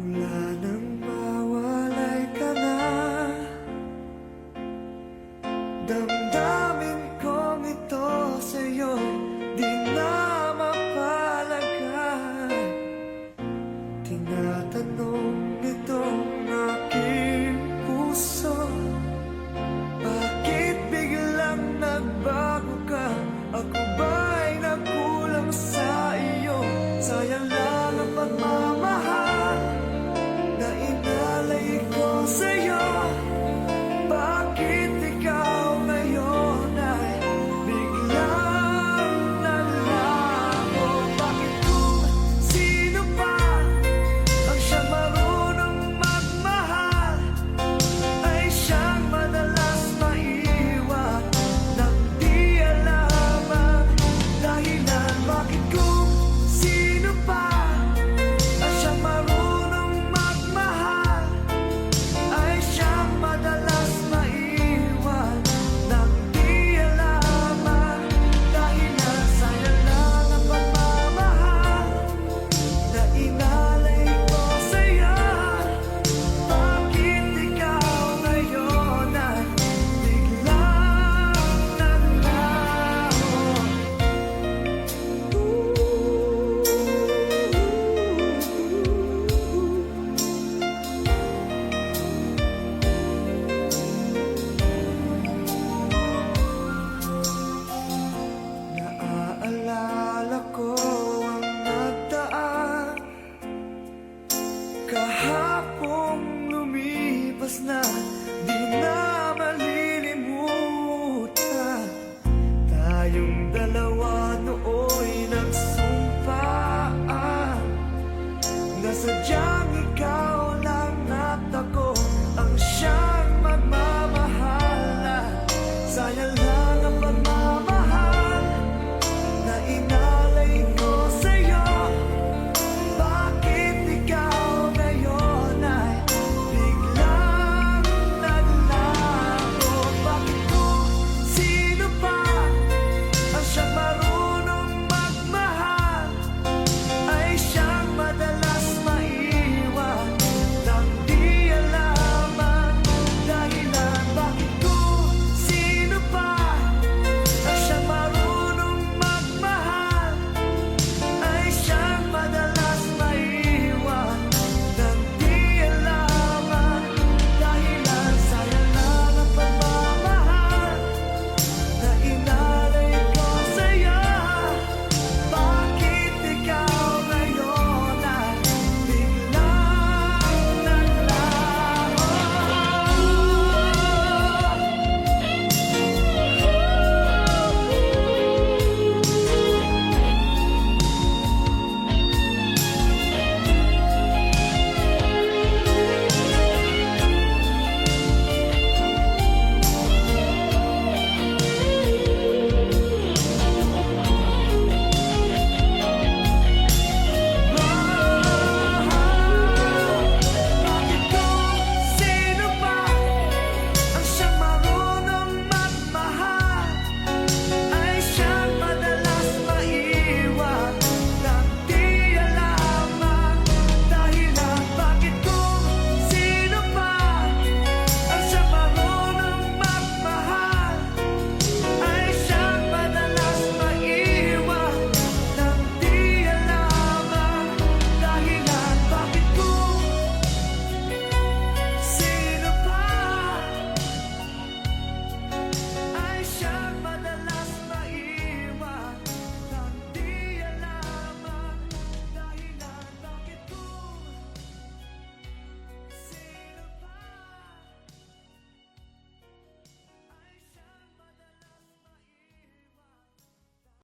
Mula nang mawalay ka na, damdamin kong ito sa'yo di na mapalagay. Tinatanong nitong aking puso, bakit biglang nagbago ka? Ako ba'y nagkulang sa iyo? Sayang lang ang pagmamahal na inalay ko sa'yo. Bakit ikaw ngayon ay biglang nalago? Bakit kung sino pa ang siyang marunong magmahal ay siyang madalas maiwan nang di alam ang dahilan? Bakit kung sino pa ang siyang marunong magmahal ay siyang madalas maiwan nang di alam ang dahilan? Sayang lang ang pagmamahal na inalay ko sa'yo. Bakit ikaw ngayon ay biglang naglaho? Naaalala ko ang nagdaan kahapong lumipas na, di na malilimutan. Tayong dalawa nooy nagsumpaan na sadyang ikaw lang